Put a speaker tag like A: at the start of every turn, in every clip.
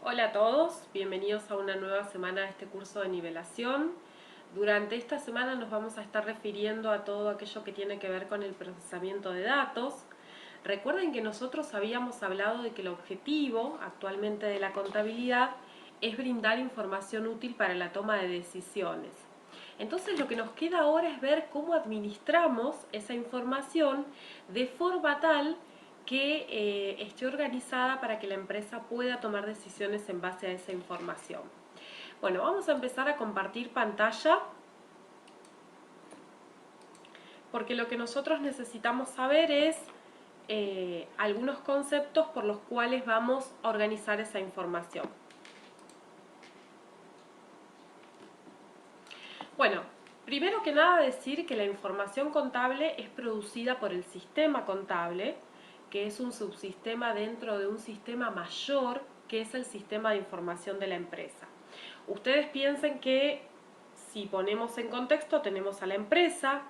A: Hola a todos, bienvenidos a una nueva semana de este curso de nivelación. Durante esta semana nos vamos a estar refiriendo a todo aquello que tiene que ver con el procesamiento de datos. Recuerden que nosotros habíamos hablado de que el objetivo actualmente de la contabilidad es brindar información útil para la toma de decisiones. Entonces lo que nos queda ahora es ver cómo administramos esa información de forma tal que esté organizada para que la empresa pueda tomar decisiones en base a esa información. Bueno, vamos a empezar a compartir pantalla porque lo que nosotros necesitamos saber es algunos conceptos por los cuales vamos a organizar esa información. Bueno, primero que nada decir que la información contable es producida por el sistema contable, que es un subsistema dentro de un sistema mayor, que es el sistema de información de la empresa. Ustedes piensen que si ponemos en contexto tenemos a la empresa,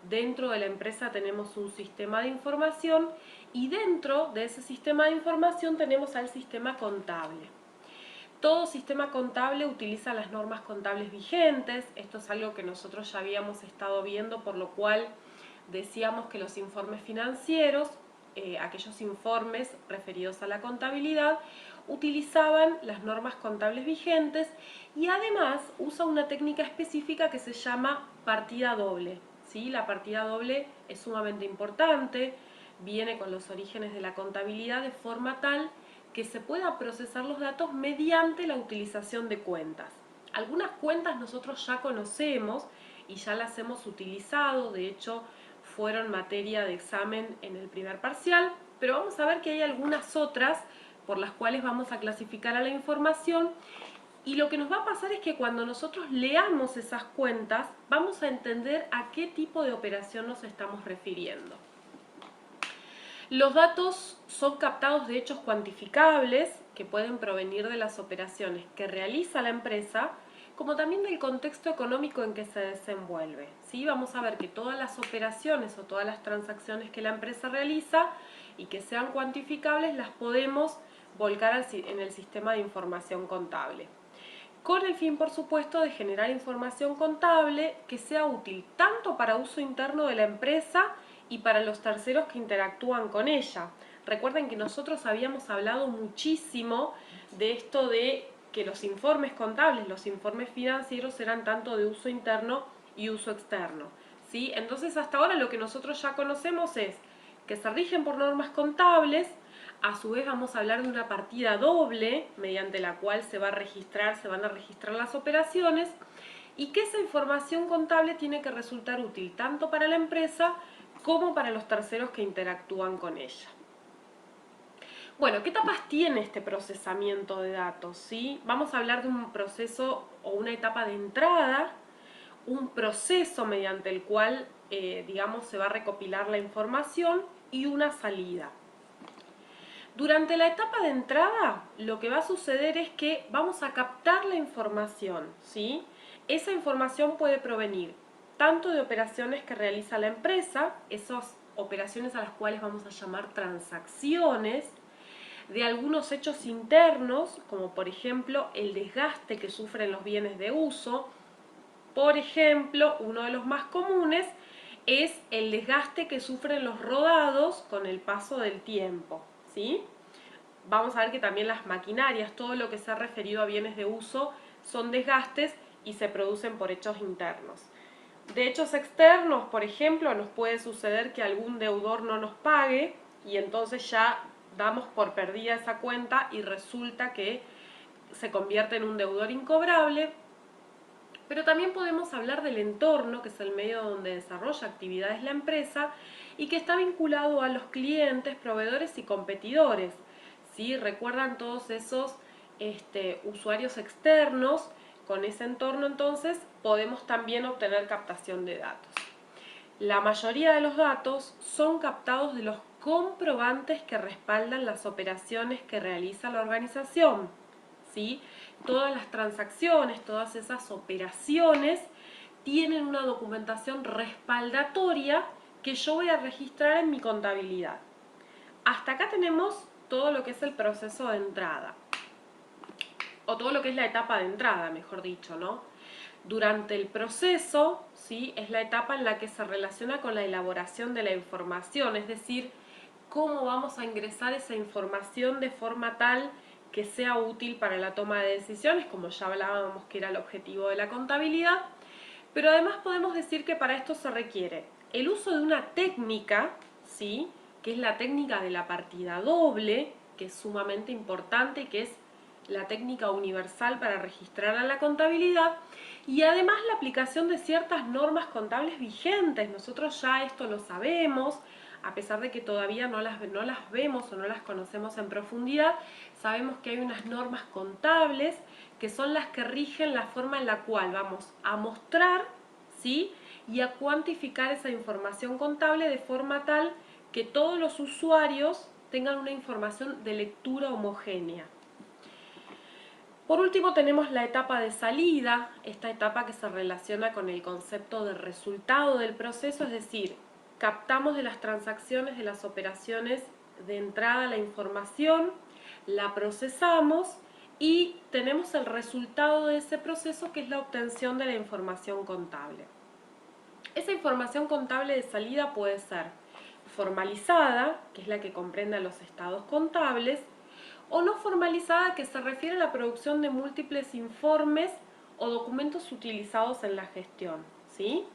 A: dentro de la empresa tenemos un sistema de información y dentro de ese sistema de información tenemos al sistema contable. Todo sistema contable utiliza las normas contables vigentes. Esto es algo que nosotros ya habíamos estado viendo, por lo cual decíamos que los informes financieros, aquellos informes referidos a la contabilidad, utilizaban las normas contables vigentes y además usa una técnica específica que se llama partida doble. ¿Sí? La partida doble es sumamente importante, viene con los orígenes de la contabilidad de forma tal que se pueda procesar los datos mediante la utilización de cuentas. Algunas cuentas nosotros ya conocemos y ya las hemos utilizado, de hecho fueron materia de examen en el primer parcial, pero vamos a ver que hay algunas otras por las cuales vamos a clasificar a la información y lo que nos va a pasar es que cuando nosotros leamos esas cuentas vamos a entender a qué tipo de operación nos estamos refiriendo. Los datos son captados de hechos cuantificables que pueden provenir de las operaciones que realiza la empresa, como también del contexto económico en que se desenvuelve. ¿Sí? Vamos a ver que todas las operaciones o todas las transacciones que la empresa realiza y que sean cuantificables las podemos volcar en el sistema de información contable, con el fin, por supuesto, de generar información contable que sea útil tanto para uso interno de la empresa y para los terceros que interactúan con ella. Recuerden que nosotros habíamos hablado muchísimo de esto de que los informes contables, los informes financieros eran tanto de uso interno y uso externo. ¿Sí? Entonces hasta ahora lo que nosotros ya conocemos es que se rigen por normas contables. A su vez vamos a hablar de una partida doble mediante la cual se van a registrar las operaciones y que esa información contable tiene que resultar útil tanto para la empresa como para los terceros que interactúan con ella. Bueno, ¿qué etapas tiene este procesamiento de datos? ¿Sí? Vamos a hablar de un proceso o una etapa de entrada, un proceso mediante el cual, digamos, se va a recopilar la información y una salida. Durante la etapa de entrada, lo que va a suceder es que vamos a captar la información, ¿sí? Esa información puede provenir tanto de operaciones que realiza la empresa, esas operaciones a las cuales vamos a llamar transacciones, de algunos hechos internos, como por ejemplo el desgaste que sufren los bienes de uso. Por ejemplo, uno de los más comunes es el desgaste que sufren los rodados con el paso del tiempo, ¿sí? Vamos a ver que también las maquinarias, todo lo que se ha referido a bienes de uso, son desgastes y se producen por hechos internos. De hechos externos, por ejemplo, nos puede suceder que algún deudor no nos pague y entonces ya damos por perdida esa cuenta y resulta que se convierte en un deudor incobrable. Pero también podemos hablar del entorno, que es el medio donde desarrolla actividades la empresa y que está vinculado a los clientes, proveedores y competidores. ¿Sí? Recuerdan todos esos usuarios externos. Con ese entorno entonces podemos también obtener captación de datos. La mayoría de los datos son captados de los comprobantes que respaldan las operaciones que realiza la organización. ¿Sí? Todas las transacciones, todas esas operaciones tienen una documentación respaldatoria que yo voy a registrar en mi contabilidad. Hasta acá tenemos todo lo que es el proceso de entrada. o todo lo que es la etapa de entrada, mejor dicho, ¿no? Durante el proceso, ¿sí? Es la etapa en la que se relaciona con la elaboración de la información, es decir, cómo vamos a ingresar esa información de forma tal que sea útil para la toma de decisiones, como ya hablábamos que era el objetivo de la contabilidad, pero además podemos decir que para esto se requiere el uso de una técnica, ¿sí? Que es la técnica de la partida doble, que es sumamente importante y que es la técnica universal para registrar a la contabilidad, y además la aplicación de ciertas normas contables vigentes. Nosotros ya esto lo sabemos, a pesar de que todavía no las vemos o no las conocemos en profundidad, sabemos que hay unas normas contables que son las que rigen la forma en la cual vamos a mostrar, ¿sí? Y a cuantificar esa información contable de forma tal que todos los usuarios tengan una información de lectura homogénea. Por último tenemos la etapa de salida, esta etapa que se relaciona con el concepto de resultado del proceso, es decir, captamos de las transacciones, de las operaciones de entrada la información, la procesamos y tenemos el resultado de ese proceso, que es la obtención de la información contable. Esa información contable de salida puede ser formalizada, que es la que comprende los estados contables, o no formalizada, que se refiere a la producción de múltiples informes o documentos utilizados en la gestión, ¿sí?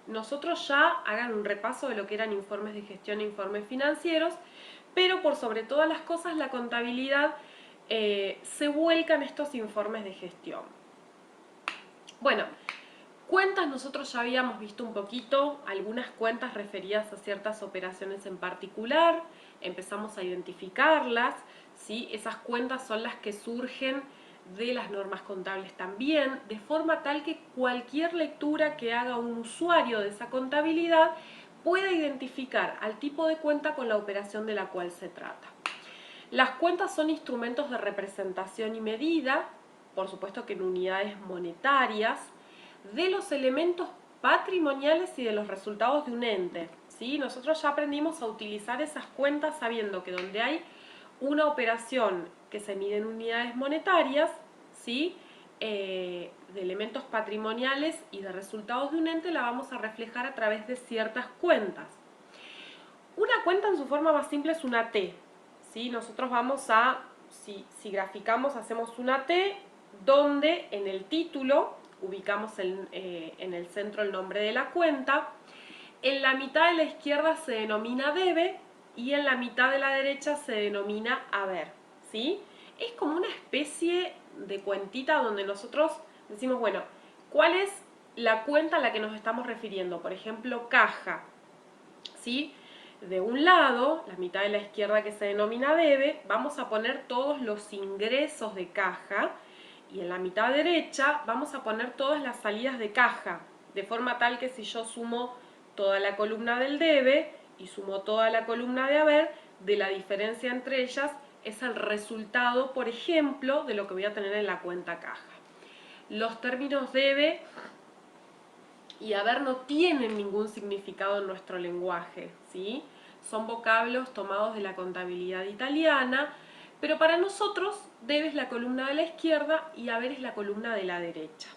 A: Nosotros ya hagan un repaso de lo que eran informes de gestión e informes financieros, pero por sobre todas las cosas la contabilidad se vuelca en estos informes de gestión. Bueno, cuentas, nosotros ya habíamos visto un poquito algunas cuentas referidas a ciertas operaciones en particular, empezamos a identificarlas, ¿sí? Esas cuentas son las que surgen de las normas contables también, de forma tal que cualquier lectura que haga un usuario de esa contabilidad pueda identificar al tipo de cuenta con la operación de la cual se trata. Las cuentas son instrumentos de representación y medida, por supuesto que en unidades monetarias, de los elementos patrimoniales y de los resultados de un ente, ¿sí? Nosotros ya aprendimos a utilizar esas cuentas sabiendo que donde hay una operación que se mide en unidades monetarias, ¿sí? De elementos patrimoniales y de resultados de un ente, la vamos a reflejar a través de ciertas cuentas. Una cuenta en su forma más simple es una T, ¿sí? Nosotros vamos a, si graficamos, hacemos una T donde en el título ubicamos en el centro el nombre de la cuenta, en la mitad de la izquierda se denomina debe y en la mitad de la derecha se denomina haber, ¿sí? Es como una especie de cuentita donde nosotros decimos, bueno, ¿cuál es la cuenta a la que nos estamos refiriendo? Por ejemplo, caja, ¿sí? De un lado, la mitad de la izquierda que se denomina debe, vamos a poner todos los ingresos de caja, y en la mitad derecha vamos a poner todas las salidas de caja, de forma tal que si yo sumo toda la columna del debe y sumo toda la columna de haber, de la diferencia entre ellas es el resultado, por ejemplo, de lo que voy a tener en la cuenta caja. Los términos debe y haber no tienen ningún significado en nuestro lenguaje, ¿sí? Son vocablos tomados de la contabilidad italiana, pero para nosotros debe es la columna de la izquierda y haber es la columna de la derecha.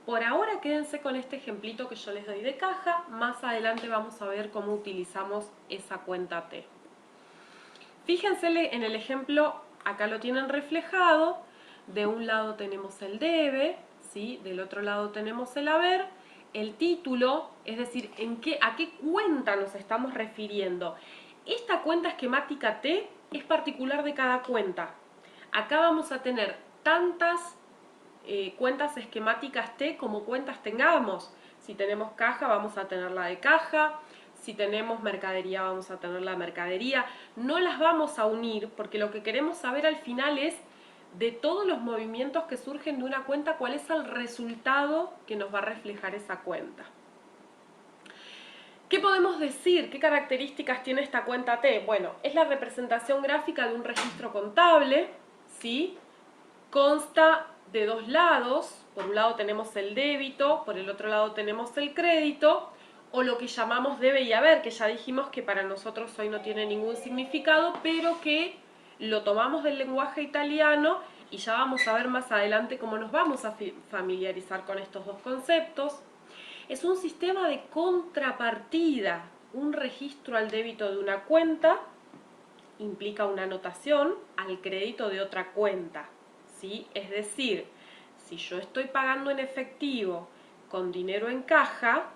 A: Por ahora quédense con este ejemplito que yo les doy de caja, más adelante vamos a ver cómo utilizamos esa cuenta T. Fíjense en el ejemplo, acá lo tienen reflejado, de un lado tenemos el debe, ¿sí? Del otro lado tenemos el haber, el título, es decir, a qué cuenta nos estamos refiriendo. Esta cuenta esquemática T es particular de cada cuenta. Acá vamos a tener tantas cuentas esquemáticas T como cuentas tengamos. Si tenemos caja, vamos a tener la de caja. Si tenemos mercadería, vamos a tener la mercadería. No las vamos a unir porque lo que queremos saber al final es de todos los movimientos que surgen de una cuenta, cuál es el resultado que nos va a reflejar esa cuenta. ¿Qué podemos decir? ¿Qué características tiene esta cuenta T? Bueno, es la representación gráfica de un registro contable, ¿sí? Consta de dos lados, por un lado tenemos el débito, por el otro lado tenemos el crédito, o lo que llamamos debe y haber, que ya dijimos que para nosotros hoy no tiene ningún significado, pero que lo tomamos del lenguaje italiano y ya vamos a ver más adelante cómo nos vamos a familiarizar con estos dos conceptos, es un sistema de contrapartida. Un registro al débito de una cuenta implica una anotación al crédito de otra cuenta, ¿sí? Es decir, si yo estoy pagando en efectivo con dinero en caja,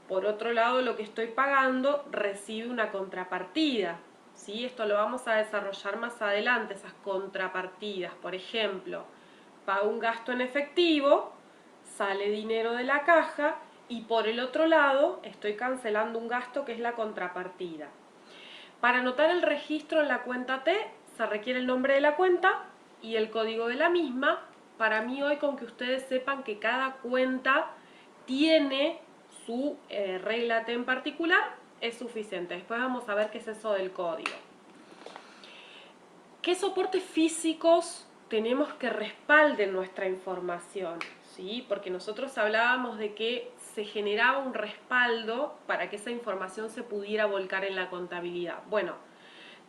A: por otro lado lo que estoy pagando recibe una contrapartida, ¿sí? Esto lo vamos a desarrollar más adelante, esas contrapartidas. Por ejemplo, pago un gasto en efectivo, sale dinero de la caja y por el otro lado estoy cancelando un gasto que es la contrapartida. Para anotar el registro en la cuenta T se requiere el nombre de la cuenta y el código de la misma. Para mí hoy, con que ustedes sepan que cada cuenta tiene su regla T en particular, es suficiente. Después vamos a ver qué es eso del código. ¿Qué soportes físicos tenemos que respalden nuestra información? ¿Sí? Porque nosotros hablábamos de que se generaba un respaldo para que esa información se pudiera volcar en la contabilidad. Bueno,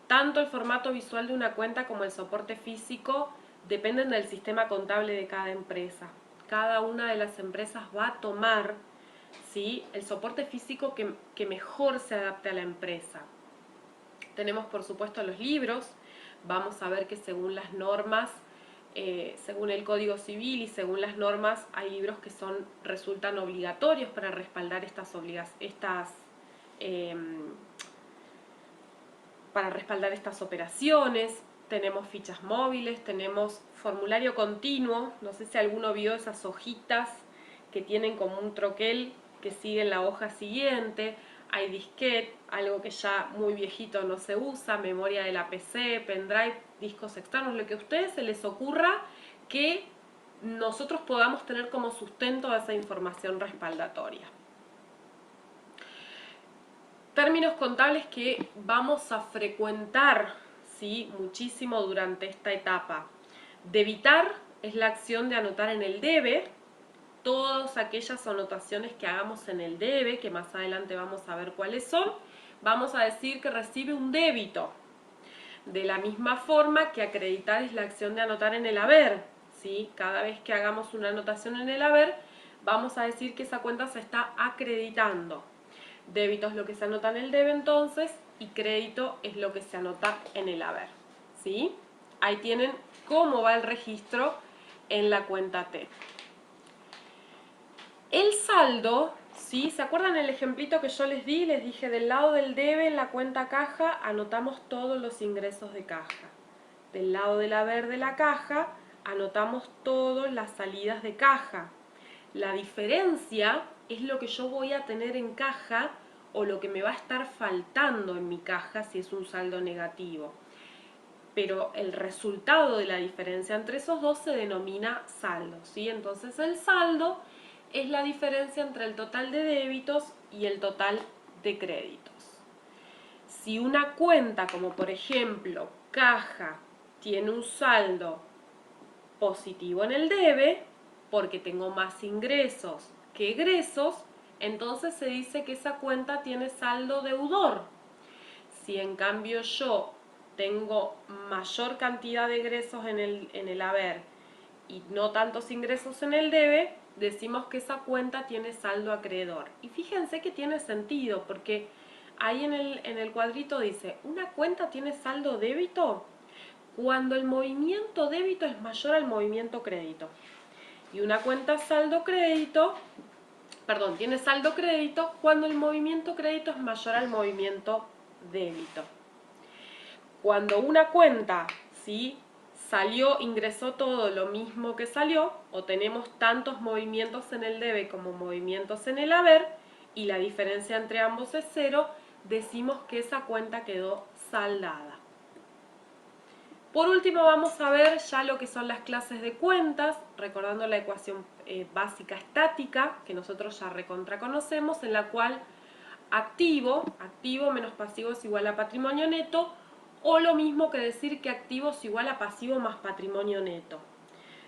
A: tanto el formato visual de una cuenta como el soporte físico dependen del sistema contable de cada empresa. Cada una de las empresas va a tomar, ¿sí?, el soporte físico que mejor se adapte a la empresa. Tenemos, por supuesto, los libros. Vamos a ver que según las normas, según el Código Civil y según las normas, hay libros que resultan obligatorios para respaldar para respaldar estas operaciones. Tenemos fichas móviles, tenemos formulario continuo. No sé si alguno vio esas hojitas que tienen como un troquel que sigue en la hoja siguiente. Hay disquete, algo que ya muy viejito no se usa, memoria de la PC, pendrive, discos externos, lo que a ustedes se les ocurra que nosotros podamos tener como sustento a esa información respaldatoria. Términos contables que vamos a frecuentar, ¿sí?, muchísimo durante esta etapa. Debitar es la acción de anotar en el debe. Todas aquellas anotaciones que hagamos en el debe, que más adelante vamos a ver cuáles son, vamos a decir que recibe un débito. De la misma forma que acreditar es la acción de anotar en el haber, ¿sí? Cada vez que hagamos una anotación en el haber, vamos a decir que esa cuenta se está acreditando. Débito es lo que se anota en el debe entonces y crédito es lo que se anota en el haber, ¿sí? Ahí tienen cómo va el registro en la cuenta T. El saldo, ¿sí? ¿Se acuerdan el ejemplito que yo les di? Les dije, del lado del debe en la cuenta caja anotamos todos los ingresos de caja. Del lado del haber de la caja anotamos todas las salidas de caja. La diferencia es lo que yo voy a tener en caja o lo que me va a estar faltando en mi caja si es un saldo negativo. Pero el resultado de la diferencia entre esos dos se denomina saldo, ¿sí? Entonces el saldo es la diferencia entre el total de débitos y el total de créditos. Si una cuenta, como por ejemplo caja, tiene un saldo positivo en el debe, porque tengo más ingresos que egresos, entonces se dice que esa cuenta tiene saldo deudor. Si en cambio yo tengo mayor cantidad de egresos en el haber y no tantos ingresos en el debe, decimos que esa cuenta tiene saldo acreedor. Y fíjense que tiene sentido, porque ahí en el cuadrito dice, una cuenta tiene saldo débito cuando el movimiento débito es mayor al movimiento crédito. Y una cuenta tiene saldo crédito cuando el movimiento crédito es mayor al movimiento débito. Cuando una cuenta, ¿sí?, ingresó todo lo mismo que salió, o tenemos tantos movimientos en el debe como movimientos en el haber, y la diferencia entre ambos es 0, decimos que esa cuenta quedó saldada. Por último vamos a ver ya lo que son las clases de cuentas, recordando la ecuación básica estática, que nosotros ya recontra conocemos, en la cual activo menos pasivo es igual a patrimonio neto, o lo mismo que decir que activo es igual a pasivo más patrimonio neto,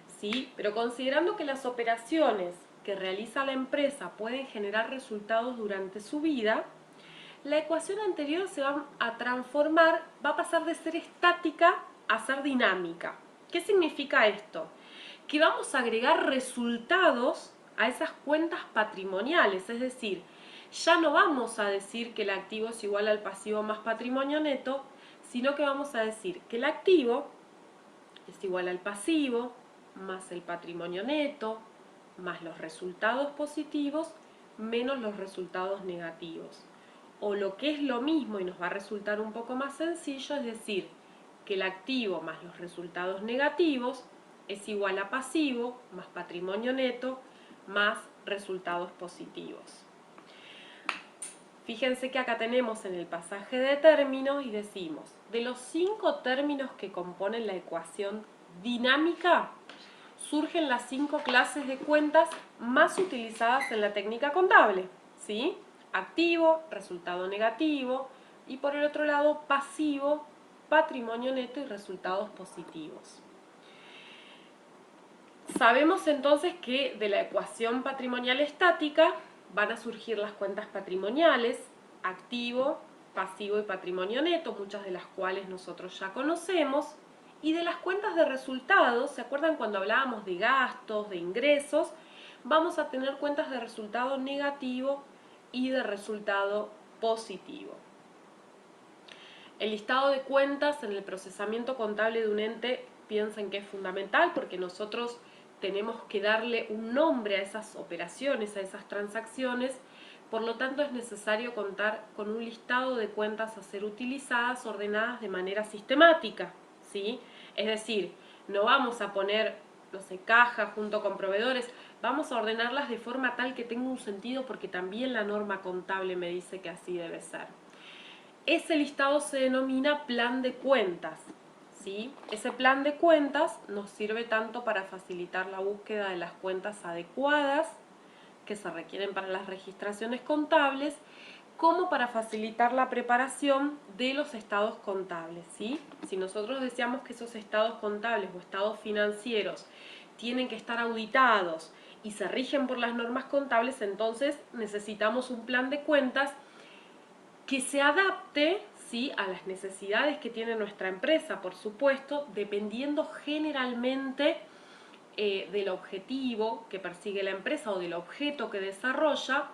A: ¿sí? Pero considerando que las operaciones que realiza la empresa pueden generar resultados durante su vida, la ecuación anterior se va a transformar, va a pasar de ser estática a ser dinámica, ¿Qué significa esto? Que vamos a agregar resultados a esas cuentas patrimoniales, es decir, ya no vamos a decir que el activo es igual al pasivo más patrimonio neto, sino que vamos a decir que el activo es igual al pasivo más el patrimonio neto más los resultados positivos menos los resultados negativos. O lo que es lo mismo y nos va a resultar un poco más sencillo, es decir, que el activo más los resultados negativos es igual a pasivo más patrimonio neto más resultados positivos. Fíjense que acá tenemos en el pasaje de términos y decimos, de los 5 términos que componen la ecuación dinámica, surgen las 5 clases de cuentas más utilizadas en la técnica contable, ¿sí? Activo, resultado negativo, y por el otro lado pasivo, patrimonio neto y resultados positivos. Sabemos entonces que de la ecuación patrimonial estática van a surgir las cuentas patrimoniales, activo, pasivo y patrimonio neto, muchas de las cuales nosotros ya conocemos, y de las cuentas de resultados, ¿se acuerdan cuando hablábamos de gastos, de ingresos? Vamos a tener cuentas de resultado negativo y de resultado positivo. El listado de cuentas en el procesamiento contable de un ente, piensen que es fundamental porque nosotros tenemos que darle un nombre a esas operaciones, a esas transacciones, por lo tanto es necesario contar con un listado de cuentas a ser utilizadas ordenadas de manera sistemática, ¿sí? Es decir, no vamos a poner, no sé, caja junto con proveedores, vamos a ordenarlas de forma tal que tenga un sentido porque también la norma contable me dice que así debe ser. Ese listado se denomina plan de cuentas, ¿sí? Ese plan de cuentas nos sirve tanto para facilitar la búsqueda de las cuentas adecuadas que se requieren para las registraciones contables, como para facilitar la preparación de los estados contables, ¿sí? Si nosotros deseamos que esos estados contables o estados financieros tienen que estar auditados y se rigen por las normas contables, entonces necesitamos un plan de cuentas que se adapte, ¿sí?, a las necesidades que tiene nuestra empresa, por supuesto, dependiendo generalmente del objetivo que persigue la empresa o del objeto que desarrolla.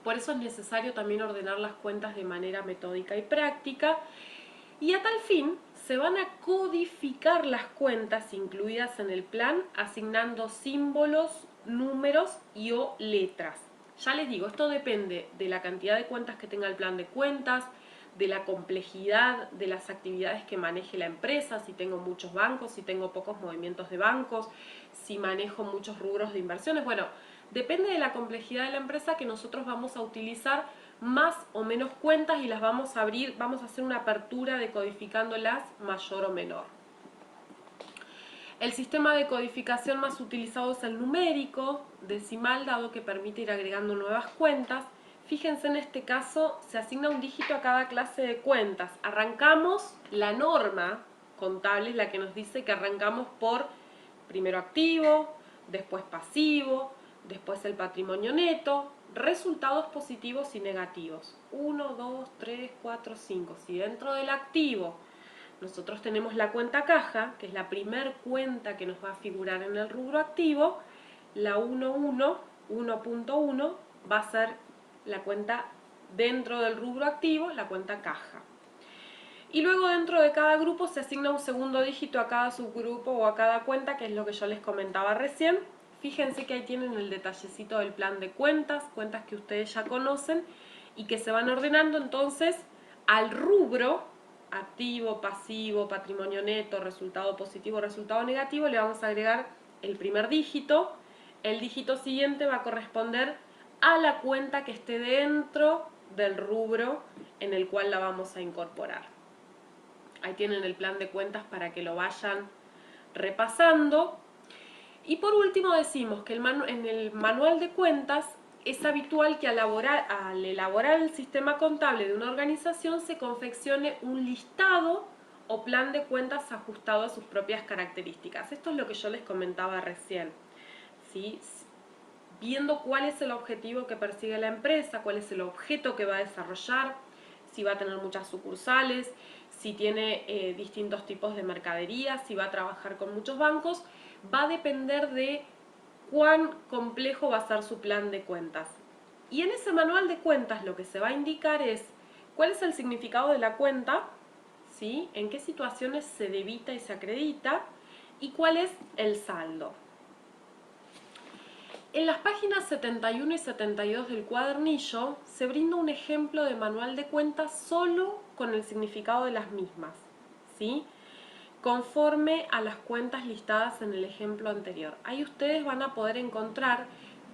A: Por eso es necesario también ordenar las cuentas de manera metódica y práctica. Y a tal fin, se van a codificar las cuentas incluidas en el plan, asignando símbolos, números y o letras. Ya les digo, esto depende de la cantidad de cuentas que tenga el plan de cuentas, de la complejidad de las actividades que maneje la empresa, si tengo muchos bancos, si tengo pocos movimientos de bancos, si manejo muchos rubros de inversiones. Bueno, depende de la complejidad de la empresa que nosotros vamos a utilizar más o menos cuentas y las vamos a abrir, vamos a hacer una apertura decodificándolas mayor o menor. El sistema de codificación más utilizado es el numérico, decimal, dado que permite ir agregando nuevas cuentas. Fíjense, en este caso se asigna un dígito a cada clase de cuentas. Arrancamos, la norma contable es la que nos dice que arrancamos por primero activo, después pasivo, después el patrimonio neto, resultados positivos y negativos. 1, 2, 3, 4, 5. Si dentro del activo nosotros tenemos la cuenta caja, que es la primer cuenta que nos va a figurar en el rubro activo, la 1.1 va a ser la cuenta dentro del rubro activo, la cuenta caja. Y luego dentro de cada grupo se asigna un segundo dígito a cada subgrupo o a cada cuenta, que es lo que yo les comentaba recién. Fíjense que ahí tienen el detallecito del plan de cuentas, cuentas que ustedes ya conocen y que se van ordenando entonces al rubro activo, pasivo, patrimonio neto, resultado positivo, resultado negativo, le vamos a agregar el primer dígito. El dígito siguiente va a corresponder a la cuenta que esté dentro del rubro en el cual la vamos a incorporar. Ahí tienen el plan de cuentas para que lo vayan repasando. Y por último decimos que en el manual de cuentas es habitual que al elaborar el sistema contable de una organización se confeccione un listado o plan de cuentas ajustado a sus propias características. Esto es lo que yo les comentaba recién, ¿sí? Viendo cuál es el objetivo que persigue la empresa, cuál es el objeto que va a desarrollar, si va a tener muchas sucursales, si tiene distintos tipos de mercadería, si va a trabajar con muchos bancos, va a depender de cuán complejo va a ser su plan de cuentas. Y en ese manual de cuentas lo que se va a indicar es cuál es el significado de la cuenta, ¿sí? En qué situaciones se debita y se acredita y cuál es el saldo. En las páginas 71 y 72 del cuadernillo se brinda un ejemplo de manual de cuentas solo con el significado de las mismas, ¿sí? Conforme a las cuentas listadas en el ejemplo anterior. Ahí ustedes van a poder encontrar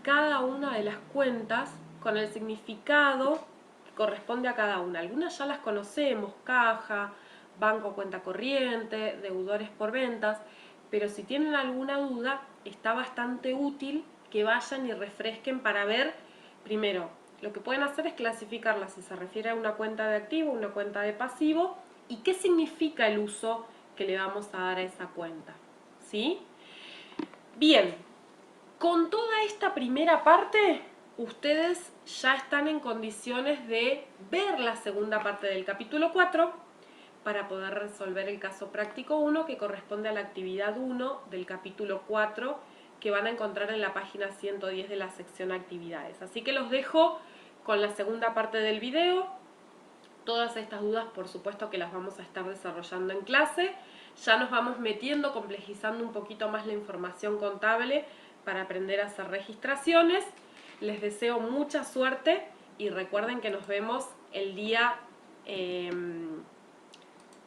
A: cada una de las cuentas con el significado que corresponde a cada una. Algunas ya las conocemos, caja, banco, cuenta corriente, deudores por ventas, pero si tienen alguna duda, está bastante útil que vayan y refresquen para ver, primero, lo que pueden hacer es clasificarla si se refiere a una cuenta de activo, una cuenta de pasivo, y qué significa el uso que le vamos a dar a esa cuenta, ¿sí? Bien, con toda esta primera parte, ustedes ya están en condiciones de ver la segunda parte del capítulo 4 para poder resolver el caso práctico 1 que corresponde a la actividad 1 del capítulo 4 que van a encontrar en la página 110 de la sección actividades. Así que los dejo con la segunda parte del video. Todas estas dudas, por supuesto, que las vamos a estar desarrollando en clase. Ya nos vamos metiendo, complejizando un poquito más la información contable para aprender a hacer registraciones. Les deseo mucha suerte y recuerden que nos vemos el día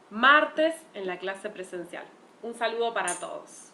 A: martes en la clase presencial. Un saludo para todos.